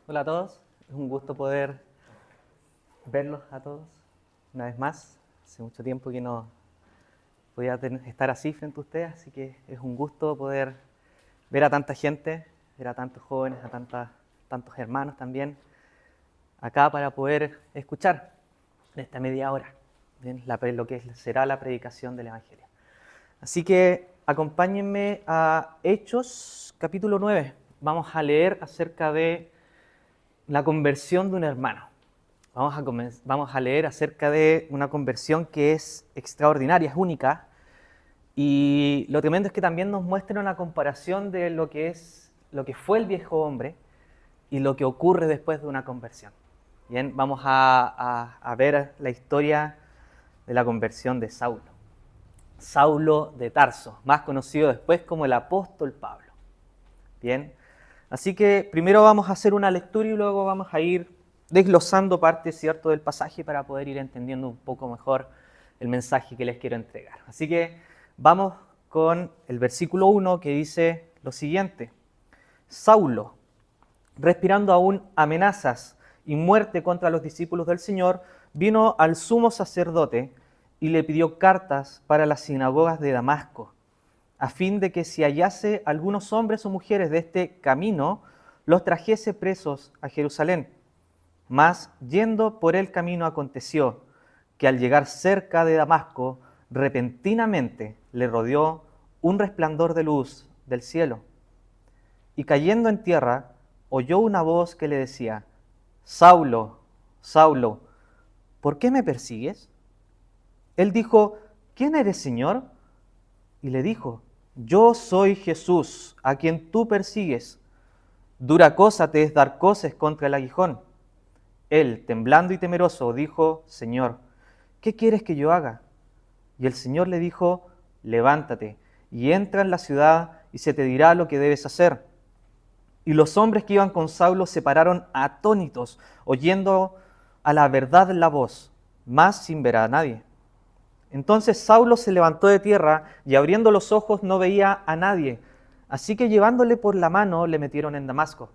Hola a todos, es un gusto poder verlos a todos una vez más. Hace mucho tiempo que no podía estar así frente a ustedes, así que es un gusto poder ver a tanta gente, ver a tantos jóvenes, a tantos hermanos también, acá para poder escuchar en esta media hora bien, lo que será la predicación del Evangelio. Así que acompáñenme a Hechos capítulo 9. Vamos a leer acerca de la conversión de un hermano. Vamos a leer acerca de una conversión que es extraordinaria, es única. Y lo tremendo es que también nos muestra una comparación de lo que fue el viejo hombre y lo que ocurre después de una conversión. Bien, vamos a ver la historia de la conversión de Saulo. Saulo de Tarso, más conocido después como el apóstol Pablo. Bien, así que primero vamos a hacer una lectura y luego vamos a ir desglosando parte, ¿cierto?, del pasaje para poder ir entendiendo un poco mejor el mensaje que les quiero entregar. Así que vamos con el versículo 1 que dice lo siguiente. Saulo, respirando aún amenazas y muerte contra los discípulos del Señor, vino al sumo sacerdote y le pidió cartas para las sinagogas de Damasco, a fin de que si hallase algunos hombres o mujeres de este camino, los trajese presos a Jerusalén. Mas, yendo por el camino, aconteció que al llegar cerca de Damasco, repentinamente le rodeó un resplandor de luz del cielo. Y cayendo en tierra, oyó una voz que le decía: Saulo, Saulo, ¿por qué me persigues? Él dijo: ¿Quién eres, Señor? Y le dijo: Yo soy Jesús, a quien tú persigues. Dura cosa te es dar coces contra el aguijón. Él, temblando y temeroso, dijo: Señor, ¿qué quieres que yo haga? Y el Señor le dijo: Levántate y entra en la ciudad y se te dirá lo que debes hacer. Y los hombres que iban con Saulo se pararon atónitos, oyendo a la verdad la voz, mas sin ver a nadie. Entonces Saulo se levantó de tierra y abriendo los ojos no veía a nadie. Así que llevándole por la mano le metieron en Damasco,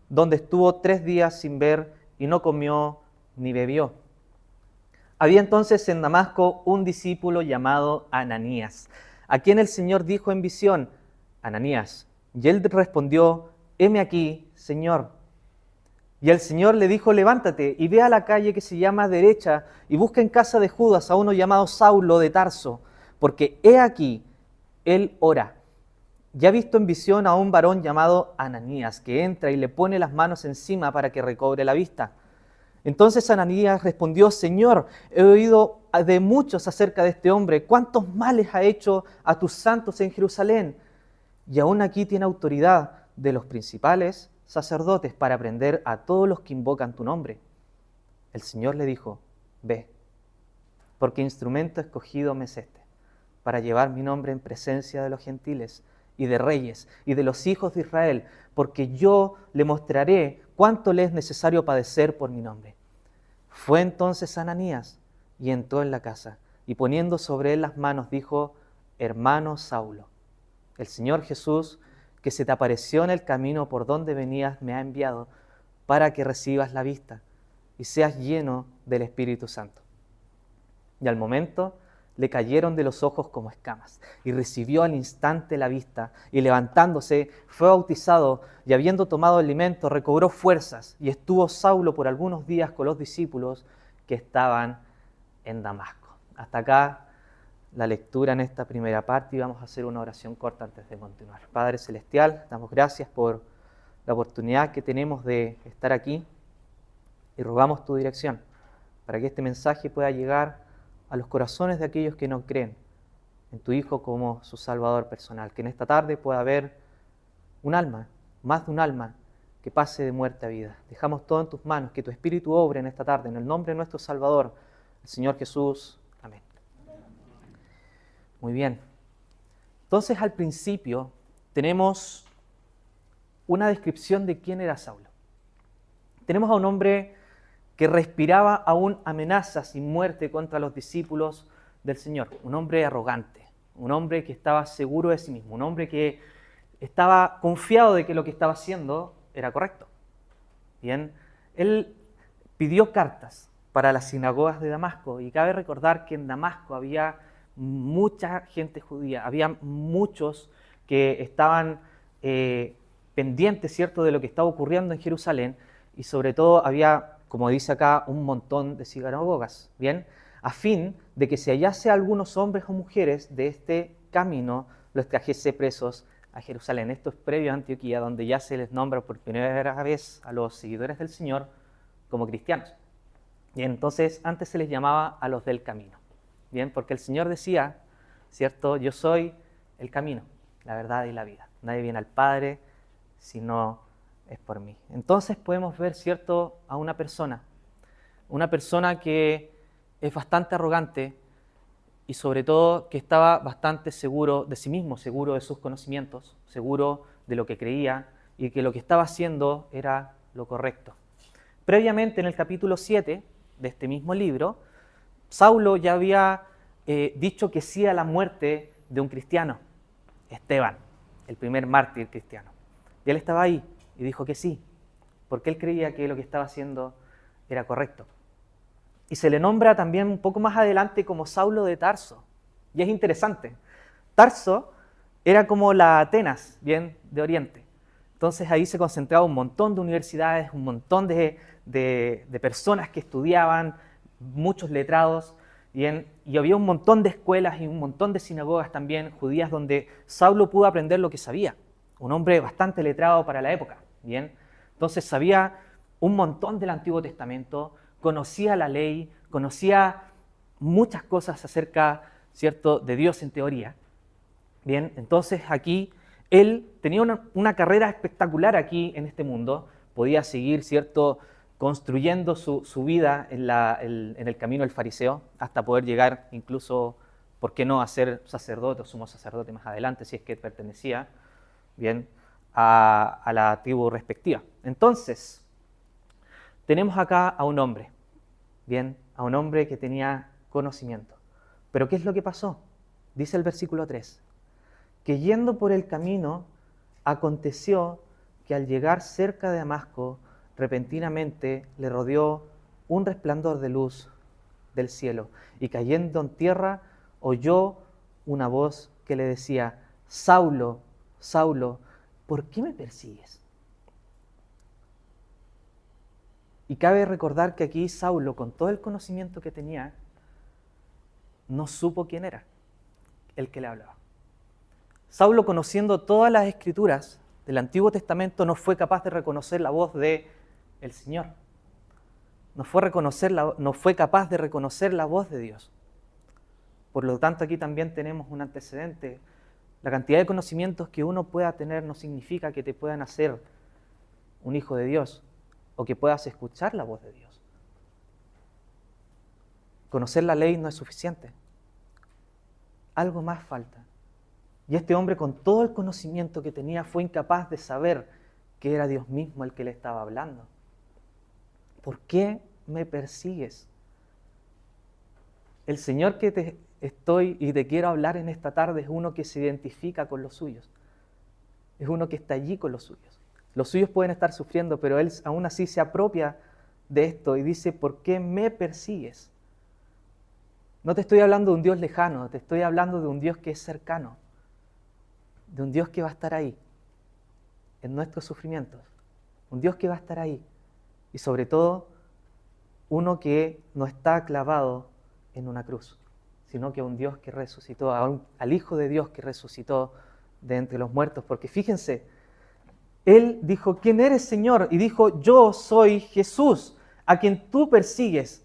donde estuvo 3 días sin ver y no comió ni bebió. Había entonces en Damasco un discípulo llamado Ananías, a quien el Señor dijo en visión: Ananías. Y él respondió: heme aquí, Señor. Y el Señor le dijo: levántate y ve a la calle que se llama Derecha y busca en casa de Judas a uno llamado Saulo de Tarso, porque he aquí, él ora. Y ha visto en visión a un varón llamado Ananías, que entra y le pone las manos encima para que recobre la vista. Entonces Ananías respondió: Señor, he oído de muchos acerca de este hombre, cuántos males ha hecho a tus santos en Jerusalén. Y aún aquí tiene autoridad de los principales sacerdotes para prender a todos los que invocan tu nombre. El Señor le dijo: ve, porque instrumento escogido me es este, para llevar mi nombre en presencia de los gentiles y de reyes y de los hijos de Israel, porque yo le mostraré cuánto le es necesario padecer por mi nombre. Fue entonces Ananías y entró en la casa, y poniendo sobre él las manos dijo: hermano Saulo, el Señor Jesús, que se te apareció en el camino por donde venías, me ha enviado para que recibas la vista y seas lleno del Espíritu Santo. Y al momento le cayeron de los ojos como escamas, y recibió al instante la vista, y levantándose fue bautizado, y habiendo tomado el alimento recobró fuerzas, y estuvo Saulo por algunos días con los discípulos que estaban en Damasco. Hasta acá la lectura en esta primera parte y vamos a hacer una oración corta antes de continuar. Padre Celestial, damos gracias por la oportunidad que tenemos de estar aquí y rogamos tu dirección para que este mensaje pueda llegar a los corazones de aquellos que no creen en tu Hijo como su Salvador personal. Que en esta tarde pueda haber un alma, más de un alma, que pase de muerte a vida. Dejamos todo en tus manos, que tu Espíritu obre en esta tarde, en el nombre de nuestro Salvador, el Señor Jesús. Amén. Muy bien. Entonces, al principio tenemos una descripción de quién era Saulo. Tenemos a un hombre que respiraba aún amenazas y muerte contra los discípulos del Señor. Un hombre arrogante, un hombre que estaba seguro de sí mismo, un hombre que estaba confiado de que lo que estaba haciendo era correcto. Bien, él pidió cartas para las sinagogas de Damasco, y cabe recordar que en Damasco había mucha gente judía, había muchos que estaban pendientes, ¿cierto?, de lo que estaba ocurriendo en Jerusalén, y sobre todo había, como dice acá, un montón de sinagogas, ¿bien?, a fin de que si hallase a algunos hombres o mujeres de este camino, los trajese presos a Jerusalén. Esto es previo a Antioquía, donde ya se les nombra por primera vez a los seguidores del Señor como cristianos. Y entonces antes se les llamaba a los del camino, ¿bien? Porque el Señor decía, ¿cierto? Yo soy el camino, la verdad y la vida. Nadie viene al Padre si no es por mí. Entonces podemos ver, ¿cierto?, a una persona que es bastante arrogante y sobre todo que estaba bastante seguro de sí mismo, seguro de sus conocimientos, seguro de lo que creía y que lo que estaba haciendo era lo correcto. Previamente, en el capítulo 7 de este mismo libro, Saulo ya había dicho que sí a la muerte de un cristiano, Esteban, el primer mártir cristiano. Y él estaba ahí y dijo que sí, porque él creía que lo que estaba haciendo era correcto. Y se le nombra también un poco más adelante como Saulo de Tarso. Y es interesante. Tarso era como la Atenas, bien, de Oriente. Entonces ahí se concentraba un montón de universidades, un montón de personas que estudiaban, muchos letrados, bien, y había un montón de escuelas y un montón de sinagogas también judías donde Saulo pudo aprender lo que sabía. Un hombre bastante letrado para la época, bien. Entonces sabía un montón del Antiguo Testamento, conocía la ley, conocía muchas cosas acerca, ¿cierto?, de Dios en teoría. Bien, entonces aquí él tenía una carrera espectacular aquí en este mundo, podía seguir, ¿cierto?, construyendo su vida en el camino del fariseo, hasta poder llegar incluso, ¿por qué no?, a ser sacerdote o sumo sacerdote más adelante, si es que pertenecía, bien, a la tribu respectiva. Entonces, tenemos acá a un hombre, bien, a un hombre que tenía conocimiento. Pero ¿qué es lo que pasó? Dice el versículo 3, que yendo por el camino, aconteció que al llegar cerca de Damasco, repentinamente le rodeó un resplandor de luz del cielo, y cayendo en tierra, oyó una voz que le decía: Saulo, Saulo, ¿por qué me persigues? Y cabe recordar que aquí Saulo, con todo el conocimiento que tenía, no supo quién era el que le hablaba. Saulo, conociendo todas las escrituras del Antiguo Testamento, no fue capaz de reconocer la voz del Señor. No fue capaz de reconocer la voz de Dios. Por lo tanto, aquí también tenemos un antecedente. La cantidad de conocimientos que uno pueda tener no significa que te puedan hacer un hijo de Dios o que puedas escuchar la voz de Dios. Conocer la ley no es suficiente. Algo más falta. Y este hombre, con todo el conocimiento que tenía, fue incapaz de saber que era Dios mismo el que le estaba hablando. ¿Por qué me persigues? El Señor que te estoy y te quiero hablar en esta tarde es uno que se identifica con los suyos. Es uno que está allí con los suyos. Los suyos pueden estar sufriendo, pero Él aún así se apropia de esto y dice: ¿por qué me persigues? No te estoy hablando de un Dios lejano, te estoy hablando de un Dios que es cercano, de un Dios que va a estar ahí en nuestros sufrimientos, un Dios que va a estar ahí y sobre todo uno que no está clavado en una cruz, sino que un Dios que resucitó, al Hijo de Dios que resucitó de entre los muertos. Porque fíjense, Él dijo: ¿quién eres, Señor? Y dijo: yo soy Jesús, a quien tú persigues.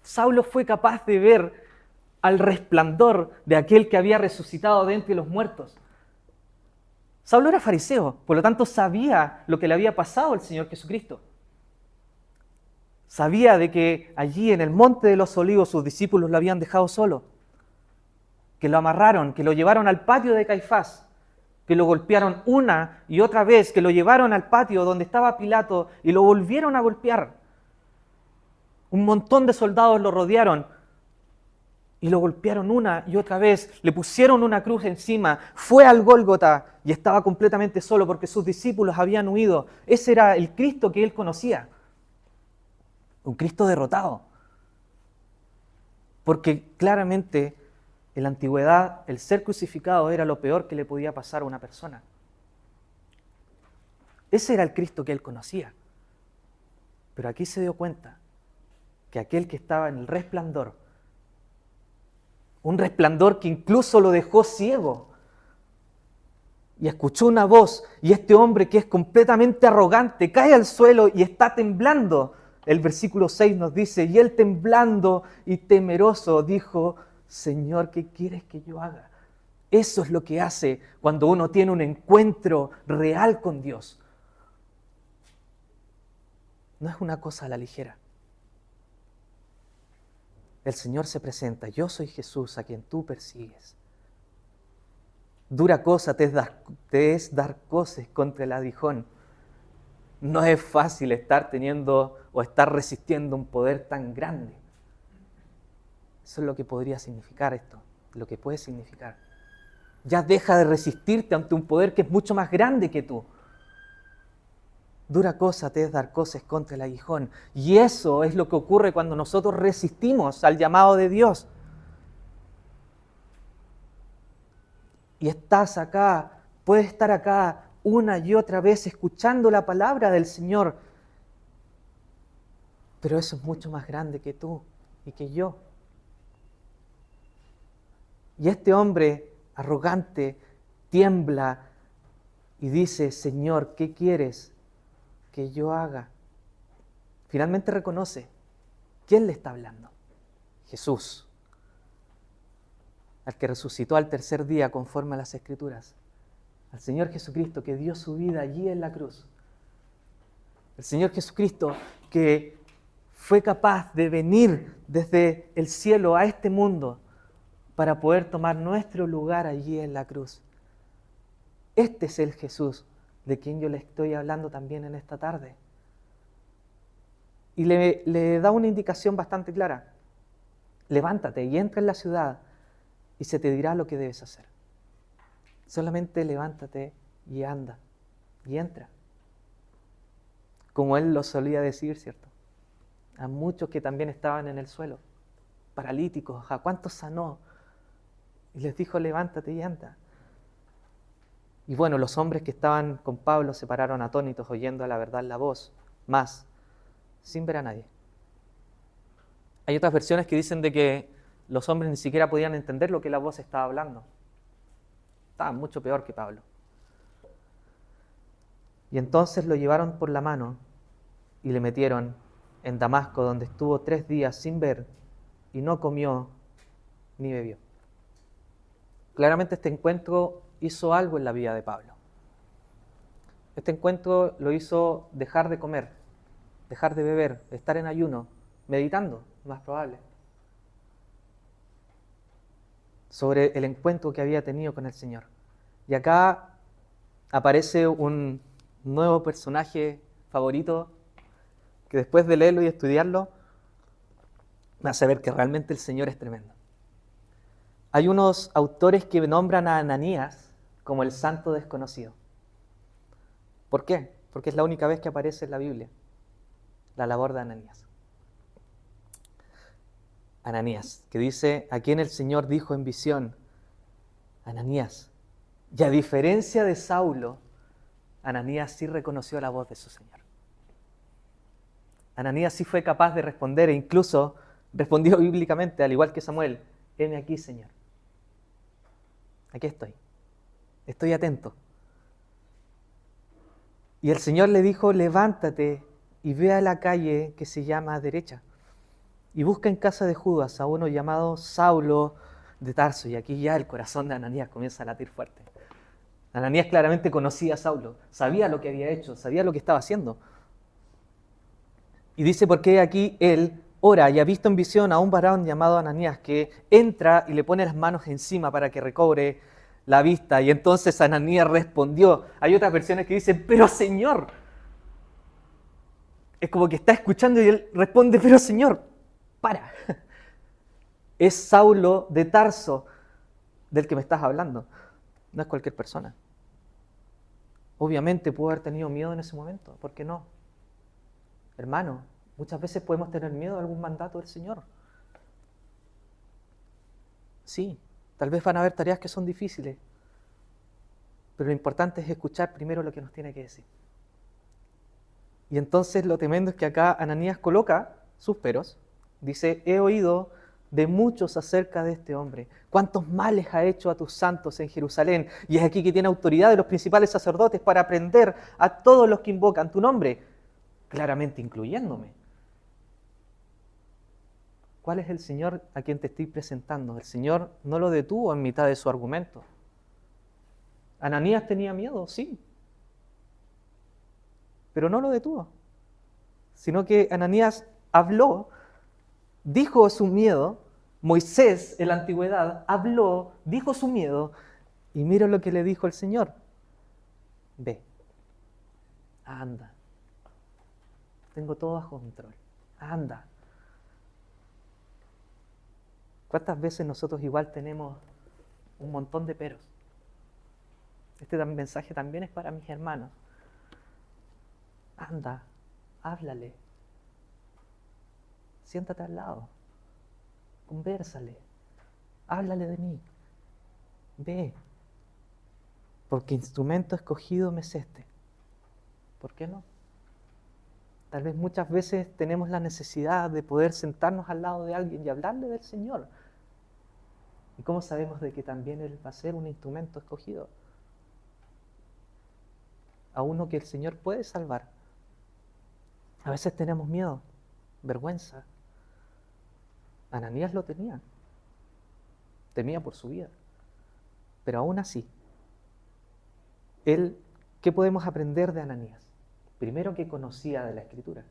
Saulo fue capaz de ver al resplandor de aquel que había resucitado de entre los muertos. Saulo era fariseo, por lo tanto sabía lo que le había pasado al Señor Jesucristo. Sabía de que allí en el Monte de los Olivos sus discípulos lo habían dejado solo, que lo amarraron, que lo llevaron al patio de Caifás, que lo golpearon una y otra vez, que lo llevaron al patio donde estaba Pilato y lo volvieron a golpear. Un montón de soldados lo rodearon Y lo golpearon una y otra vez, le pusieron una cruz encima, fue al Gólgota y estaba completamente solo porque sus discípulos habían huido. Ese era el Cristo que él conocía, un Cristo derrotado. Porque claramente en la antigüedad el ser crucificado era lo peor que le podía pasar a una persona. Ese era el Cristo que él conocía. Pero aquí se dio cuenta que aquel que estaba en el resplandor, un resplandor que incluso lo dejó ciego, y escuchó una voz, y este hombre que es completamente arrogante cae al suelo y está temblando. El versículo 6 nos dice, y él temblando y temeroso dijo, Señor, ¿qué quieres que yo haga? Eso es lo que hace cuando uno tiene un encuentro real con Dios. No es una cosa a la ligera. El Señor se presenta, yo soy Jesús a quien tú persigues. Dura cosa te es dar coces contra el aguijón. No es fácil estar teniendo o estar resistiendo un poder tan grande. Eso es lo que podría significar esto, lo que puede significar. Ya deja de resistirte ante un poder que es mucho más grande que tú. Dura cosa te es dar coces contra el aguijón. Y eso es lo que ocurre cuando nosotros resistimos al llamado de Dios. Y estás acá, puedes estar acá una y otra vez escuchando la palabra del Señor. Pero eso es mucho más grande que tú y que yo. Y este hombre arrogante tiembla y dice, Señor, ¿qué quieres que yo haga? Finalmente reconoce, ¿quién le está hablando? Jesús, al que resucitó al tercer día conforme a las Escrituras, al Señor Jesucristo que dio su vida allí en la cruz, el Señor Jesucristo que fue capaz de venir desde el cielo a este mundo para poder tomar nuestro lugar allí en la cruz. Este es el Jesús de quien yo le estoy hablando también en esta tarde. Y le da una indicación bastante clara. Levántate y entra en la ciudad y se te dirá lo que debes hacer. Solamente levántate y anda y entra. Como él lo solía decir, ¿cierto? A muchos que también estaban en el suelo, paralíticos, ¿a cuántos sanó? Y les dijo, levántate y anda. Y bueno, los hombres que estaban con Pablo se pararon atónitos oyendo a la verdad la voz, más, sin ver a nadie. Hay otras versiones que dicen de que los hombres ni siquiera podían entender lo que la voz estaba hablando. Estaban mucho peor que Pablo. Y entonces lo llevaron por la mano y le metieron en Damasco, donde estuvo 3 días sin ver y no comió ni bebió. Claramente este encuentro hizo algo en la vida de Pablo. Este encuentro lo hizo dejar de comer, dejar de beber, estar en ayuno, meditando, más probable, sobre el encuentro que había tenido con el Señor. Y acá aparece un nuevo personaje favorito que después de leerlo y estudiarlo me hace ver que realmente el Señor es tremendo. Hay unos autores que nombran a Ananías como el santo desconocido. ¿Por qué? Porque es la única vez que aparece en la Biblia la labor de Ananías. Ananías, que dice, a quien el Señor dijo en visión, Ananías. Y a diferencia de Saulo, Ananías sí reconoció la voz de su Señor. Ananías sí fue capaz de responder e incluso respondió bíblicamente, al igual que Samuel, heme aquí, Señor. Aquí estoy atento. Y el Señor le dijo, levántate y ve a la calle que se llama derecha y busca en casa de Judas a uno llamado Saulo de Tarso. Y aquí ya el corazón de Ananías comienza a latir fuerte. Ananías claramente conocía a Saulo, sabía lo que había hecho, sabía lo que estaba haciendo. Y dice, porque aquí él ora y ha visto en visión a un varón llamado Ananías que entra y le pone las manos encima para que recobre la vista. Y entonces Ananías respondió. Hay otras versiones que dicen, pero Señor. Es como que está escuchando y él responde, pero Señor, para. Es Saulo de Tarso del que me estás hablando. No es cualquier persona. Obviamente pudo haber tenido miedo en ese momento. ¿Por qué no? Hermano, muchas veces podemos tener miedo de algún mandato del Señor. Sí, tal vez van a haber tareas que son difíciles, pero lo importante es escuchar primero lo que nos tiene que decir. Y entonces lo tremendo es que acá Ananías coloca sus peros, dice, he oído de muchos acerca de este hombre, cuántos males ha hecho a tus santos en Jerusalén, y es aquí que tiene autoridad de los principales sacerdotes para prender a todos los que invocan tu nombre, claramente incluyéndome. ¿Cuál es el Señor a quien te estoy presentando? El Señor no lo detuvo en mitad de su argumento. Ananías tenía miedo, sí, pero no lo detuvo, sino que Ananías habló, dijo su miedo. Moisés en la antigüedad habló, dijo su miedo, y mira lo que le dijo el Señor. Ve, anda, tengo todo bajo control, anda. ¿Cuántas veces nosotros igual tenemos un montón de peros? Este mensaje también es para mis hermanos. Anda, háblale, siéntate al lado, convérsale, háblale de mí, ve, porque instrumento escogido me es este. ¿Por qué no? Tal vez muchas veces tenemos la necesidad de poder sentarnos al lado de alguien y hablarle del Señor. ¿Y cómo sabemos de que también Él va a ser un instrumento escogido? A uno que el Señor puede salvar. A veces tenemos miedo, vergüenza. Ananías lo tenía. Temía por su vida. Pero aún así, ¿qué podemos aprender de Ananías? Primero, que conocía de la Escritura.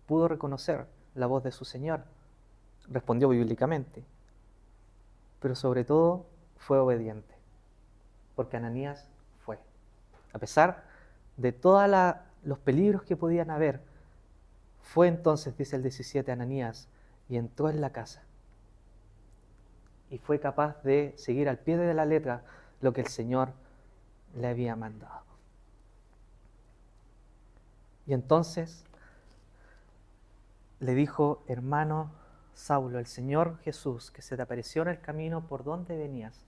Pudo reconocer la voz de su Señor. Respondió bíblicamente. Pero sobre todo, fue obediente. Porque Ananías fue. A pesar de todos los peligros que podían haber, fue entonces, dice el 17, Ananías, y entró en la casa. Y fue capaz de seguir al pie de la letra lo que el Señor le había mandado. Y entonces le dijo, hermano Saulo, el Señor Jesús, que se te apareció en el camino por donde venías,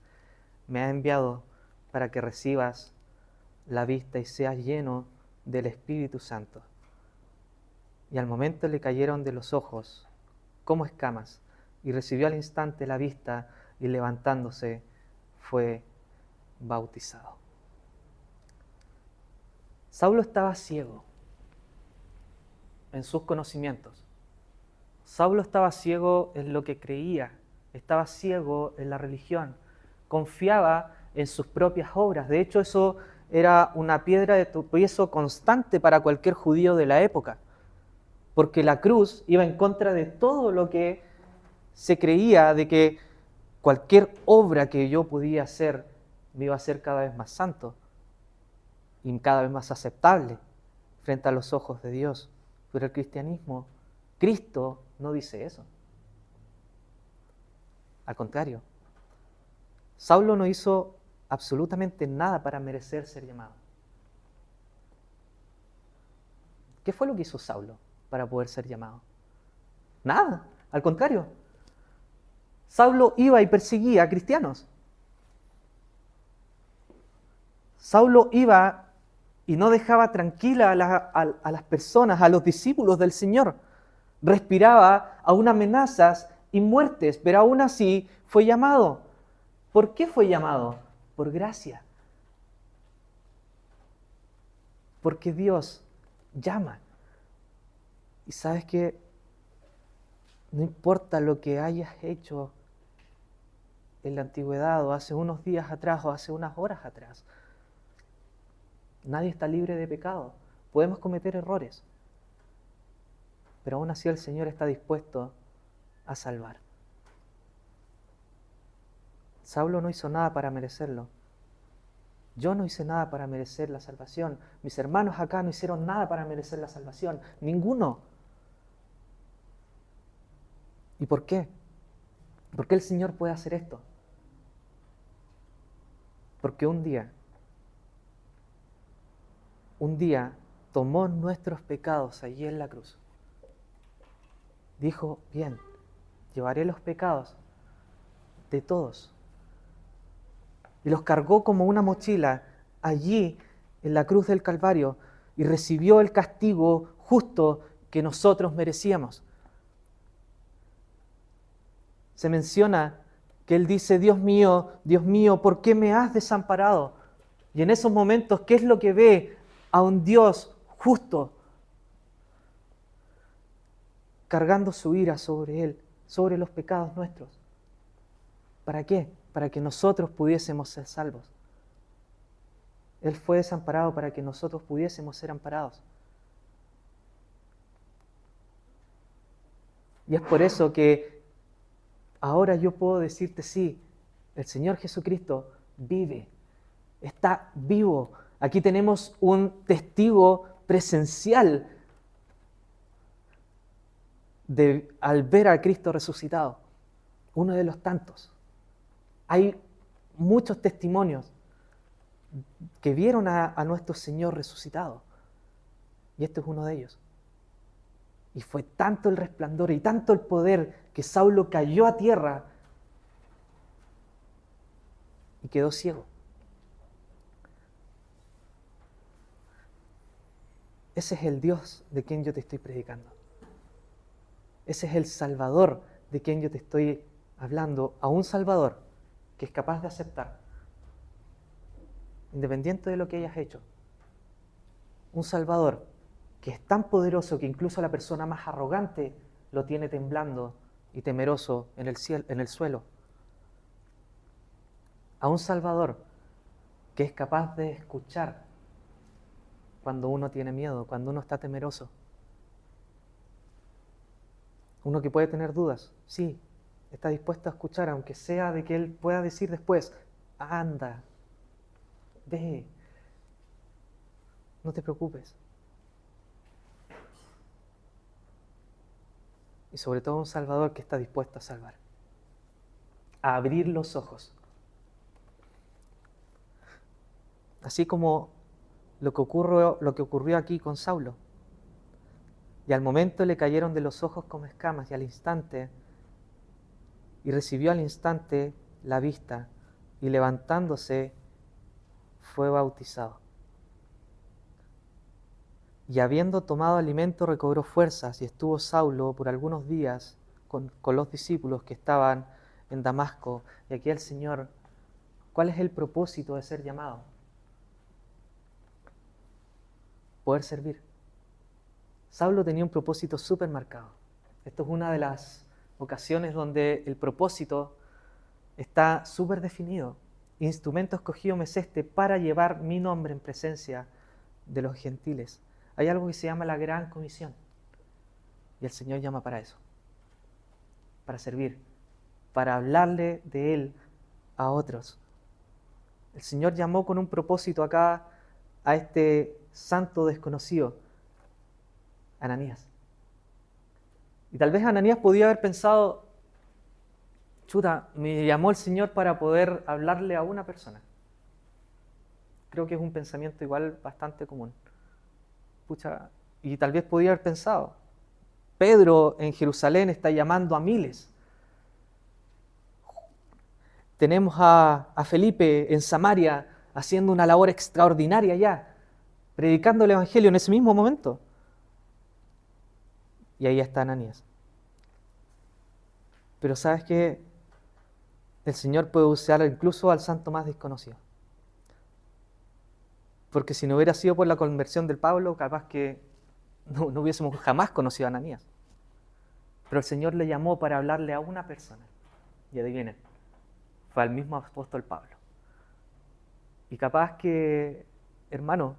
me ha enviado para que recibas la vista y seas lleno del Espíritu Santo. Y al momento le cayeron de los ojos como escamas, y recibió al instante la vista, y levantándose fue bautizado. Saulo estaba ciego en sus conocimientos. Saulo estaba ciego en lo que creía, estaba ciego en la religión, confiaba en sus propias obras. De hecho, eso era una piedra de tropiezo constante para cualquier judío de la época, porque la cruz iba en contra de todo lo que se creía de que cualquier obra que yo podía hacer me iba a hacer cada vez más santo y cada vez más aceptable frente a los ojos de Dios. Pero el cristianismo, Cristo no dice eso. Al contrario, Saulo no hizo absolutamente nada para merecer ser llamado. ¿Qué fue lo que hizo Saulo para poder ser llamado? Nada, al contrario. Saulo iba y perseguía a cristianos. Saulo iba y no dejaba tranquila a las personas, a los discípulos del Señor. Respiraba aún amenazas y muertes, pero aún así fue llamado. ¿Por qué fue llamado? Por gracia. Porque Dios llama. Y sabes que no importa lo que hayas hecho en la antigüedad, o hace unos días atrás, o hace unas horas atrás, nadie está libre de pecado. Podemos cometer errores, pero aún así el Señor está dispuesto a salvar. Saulo no hizo nada para merecerlo. Yo no hice nada para merecer la salvación. Mis hermanos acá no hicieron nada para merecer la salvación. Ninguno. ¿Y por qué? ¿Por qué el Señor puede hacer esto? Porque un día tomó nuestros pecados allí en la cruz. Dijo, bien, llevaré los pecados de todos. Y los cargó como una mochila allí en la cruz del Calvario y recibió el castigo justo que nosotros merecíamos. Se menciona que Él dice, Dios mío, ¿por qué me has desamparado? Y en esos momentos, ¿qué es lo que ve a un Dios justo cargando su ira sobre Él, sobre los pecados nuestros? ¿Para qué? Para que nosotros pudiésemos ser salvos. Él fue desamparado para que nosotros pudiésemos ser amparados. Y es por eso que ahora yo puedo decirte, sí, el Señor Jesucristo vive, está vivo. Aquí tenemos un testigo presencial al ver a Cristo resucitado, uno de los tantos. Hay muchos testimonios que vieron a nuestro Señor resucitado, y este es uno de ellos. Y fue tanto el resplandor y tanto el poder que Saulo cayó a tierra y quedó ciego. Ese es el Dios de quien yo te estoy predicando. Ese es el Salvador de quien yo te estoy hablando, a un Salvador que es capaz de aceptar, independiente de lo que hayas hecho. Un Salvador que es tan poderoso que incluso la persona más arrogante lo tiene temblando y temeroso en el suelo. A un Salvador que es capaz de escuchar cuando uno tiene miedo, cuando uno está temeroso. Uno que puede tener dudas, sí, está dispuesto a escuchar, aunque sea de que Él pueda decir después, anda, ve, no te preocupes. Y sobre todo un Salvador que está dispuesto a salvar, a abrir los ojos. Así como lo que ocurrió aquí con Saulo. Y al momento le cayeron de los ojos como escamas, y recibió al instante la vista, y levantándose fue bautizado. Y habiendo tomado alimento recobró fuerzas, y estuvo Saulo por algunos días con los discípulos que estaban en Damasco. Y aquí el Señor, ¿cuál es el propósito de ser llamado? Poder servir. Saulo tenía un propósito súper marcado. Esto es una de las ocasiones donde el propósito está súper definido. Instrumento escogido me es este para llevar mi nombre en presencia de los gentiles. Hay algo que se llama la Gran Comisión. Y el Señor llama para eso. Para servir. Para hablarle de Él a otros. El Señor llamó con un propósito acá a este santo desconocido, Ananías. Y tal vez Ananías podía haber pensado, chuta, me llamó el Señor para poder hablarle a una persona. Creo que es un pensamiento igual bastante común. Pucha, y tal vez podía haber pensado, Pedro en Jerusalén está llamando a miles. Tenemos a Felipe en Samaria haciendo una labor extraordinaria ya, predicando el Evangelio en ese mismo momento. Y ahí está Ananías. Pero ¿sabes qué? El Señor puede usar incluso al santo más desconocido. Porque si no hubiera sido por la conversión del Pablo, capaz que no hubiésemos jamás conocido a Ananías. Pero el Señor le llamó para hablarle a una persona. Y adivinen, fue al mismo apóstol Pablo. Y capaz que, hermano,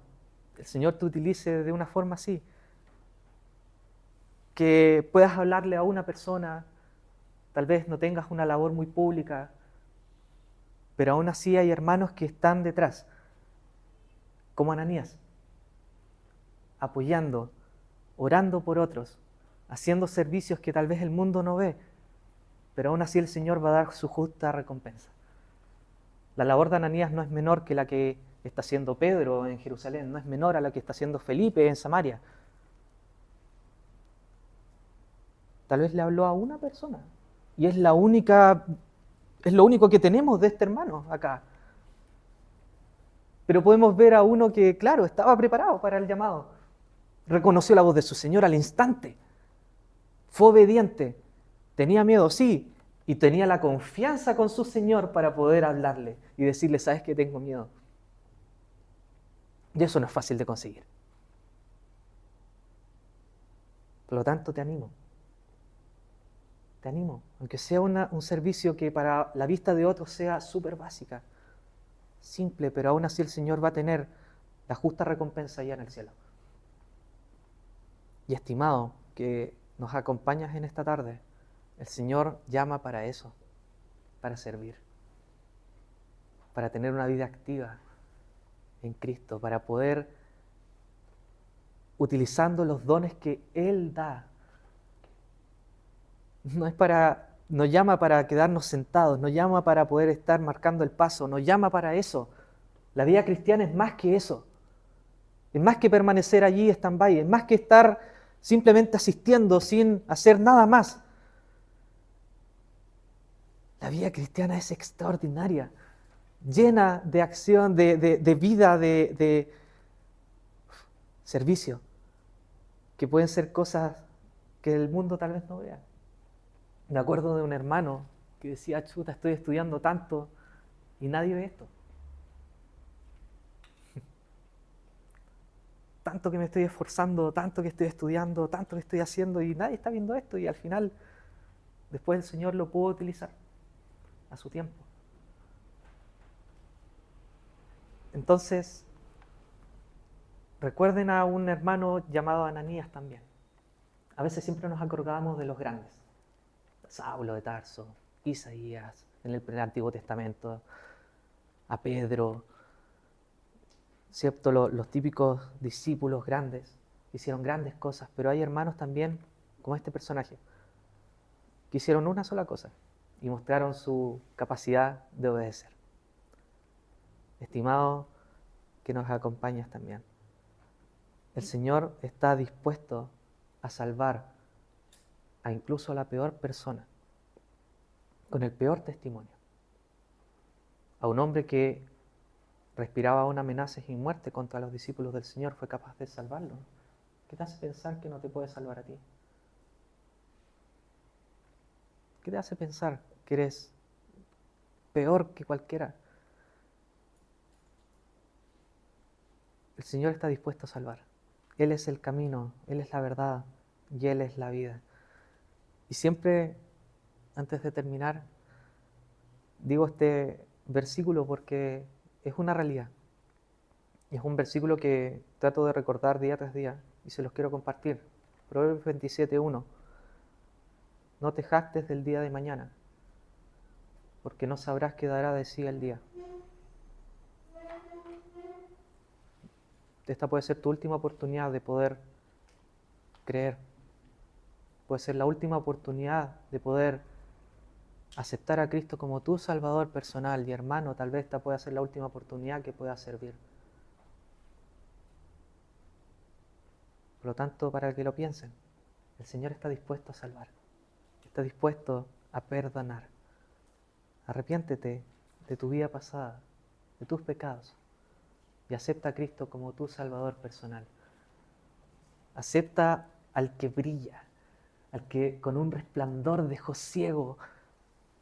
el Señor te utilice de una forma así. Que puedas hablarle a una persona, tal vez no tengas una labor muy pública, pero aún así hay hermanos que están detrás, como Ananías, apoyando, orando por otros, haciendo servicios que tal vez el mundo no ve, pero aún así el Señor va a dar su justa recompensa. La labor de Ananías no es menor que la que está haciendo Pedro en Jerusalén, no es menor a la que está haciendo Felipe en Samaria. Tal vez le habló a una persona y es lo único que tenemos de este hermano acá. Pero podemos ver a uno que, claro, estaba preparado para el llamado. Reconoció la voz de su Señor al instante. Fue obediente. Tenía miedo, sí, y tenía la confianza con su Señor para poder hablarle y decirle, ¿sabes qué? Tengo miedo. Y eso no es fácil de conseguir. Por lo tanto, te animo, aunque sea un servicio que para la vista de otros sea súper básica, simple, pero aún así el Señor va a tener la justa recompensa allá en el cielo. Y estimado, que nos acompañas en esta tarde, el Señor llama para eso, para servir, para tener una vida activa en Cristo, para poder, utilizando los dones que Él da, nos llama para quedarnos sentados, nos llama para poder estar marcando el paso, nos llama para eso. La vida cristiana es más que eso. Es más que permanecer allí stand-by, es más que estar simplemente asistiendo sin hacer nada más. La vida cristiana es extraordinaria, llena de acción, de vida, de servicio, que pueden ser cosas que el mundo tal vez no vea. Me acuerdo de un hermano que decía, chuta, estoy estudiando tanto y nadie ve esto. Tanto que me estoy esforzando, tanto que estoy estudiando, tanto que estoy haciendo y nadie está viendo esto, y al final después el Señor lo pudo utilizar a su tiempo. Entonces, recuerden a un hermano llamado Ananías también. A veces siempre nos acordamos de los grandes. Saulo de Tarso, Isaías en el Antiguo Testamento, a Pedro, ¿cierto? Los típicos discípulos grandes que hicieron grandes cosas, pero hay hermanos también, como este personaje, que hicieron una sola cosa y mostraron su capacidad de obedecer. Estimado, que nos acompañas también, el Señor está dispuesto a salvar a incluso a la peor persona, con el peor testimonio. A un hombre que respiraba aún amenazas y muerte contra los discípulos del Señor, fue capaz de salvarlo. ¿Qué te hace pensar que no te puede salvar a ti? ¿Qué te hace pensar que eres peor que cualquiera? El Señor está dispuesto a salvar. Él es el camino, Él es la verdad y Él es la vida. Y siempre, antes de terminar, digo este versículo porque es una realidad. Es un versículo que trato de recordar día tras día y se los quiero compartir. Proverbios 27:1. No te jactes del día de mañana, porque no sabrás qué dará de sí el día. Esta puede ser tu última oportunidad de poder creer. Puede ser la última oportunidad de poder aceptar a Cristo como tu Salvador personal y hermano. Tal vez esta pueda ser la última oportunidad que puedas servir. Por lo tanto, para que lo piensen, el Señor está dispuesto a salvar. Está dispuesto a perdonar. Arrepiéntete de tu vida pasada, de tus pecados, y acepta a Cristo como tu Salvador personal. Acepta al que brilla, al que con un resplandor dejó ciego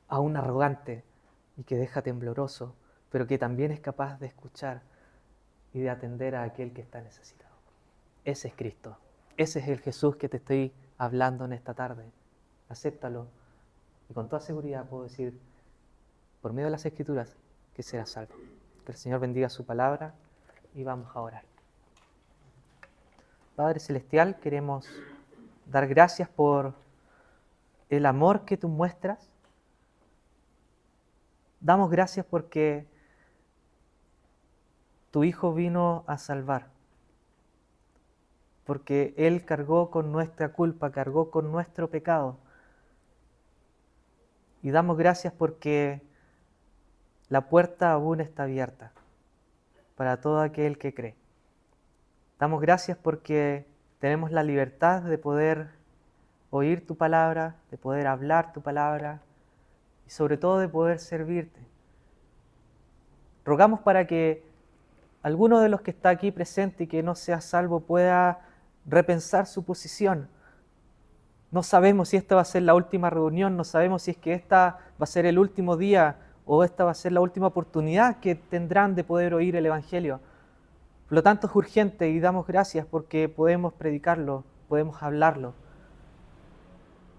a un arrogante y que deja tembloroso, pero que también es capaz de escuchar y de atender a aquel que está necesitado. Ese es Cristo. Ese es el Jesús que te estoy hablando en esta tarde. Acéptalo y con toda seguridad puedo decir, por medio de las Escrituras, que serás salvo. Que el Señor bendiga su palabra y vamos a orar. Padre Celestial, queremos dar gracias por el amor que tú muestras. Damos gracias porque tu Hijo vino a salvar, porque Él cargó con nuestra culpa, cargó con nuestro pecado, Y damos gracias porque la puerta aún está abierta para todo aquel que cree. Damos gracias porque tenemos la libertad de poder oír tu palabra, de poder hablar tu palabra y sobre todo de poder servirte. Rogamos para que alguno de los que está aquí presente y que no sea salvo pueda repensar su posición. No sabemos si esta va a ser la última reunión, no sabemos si es que esta va a ser el último día o esta va a ser la última oportunidad que tendrán de poder oír el Evangelio. Por lo tanto es urgente y damos gracias porque podemos predicarlo, podemos hablarlo.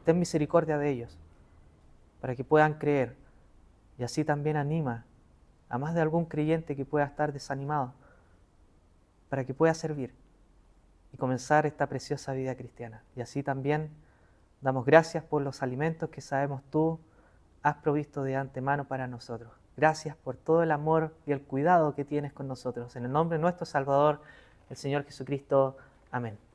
Ten misericordia de ellos para que puedan creer y así también anima a más de algún creyente que pueda estar desanimado para que pueda servir y comenzar esta preciosa vida cristiana. Y así también damos gracias por los alimentos que sabemos tú has provisto de antemano para nosotros. Gracias por todo el amor y el cuidado que tienes con nosotros. En el nombre de nuestro Salvador, el Señor Jesucristo. Amén.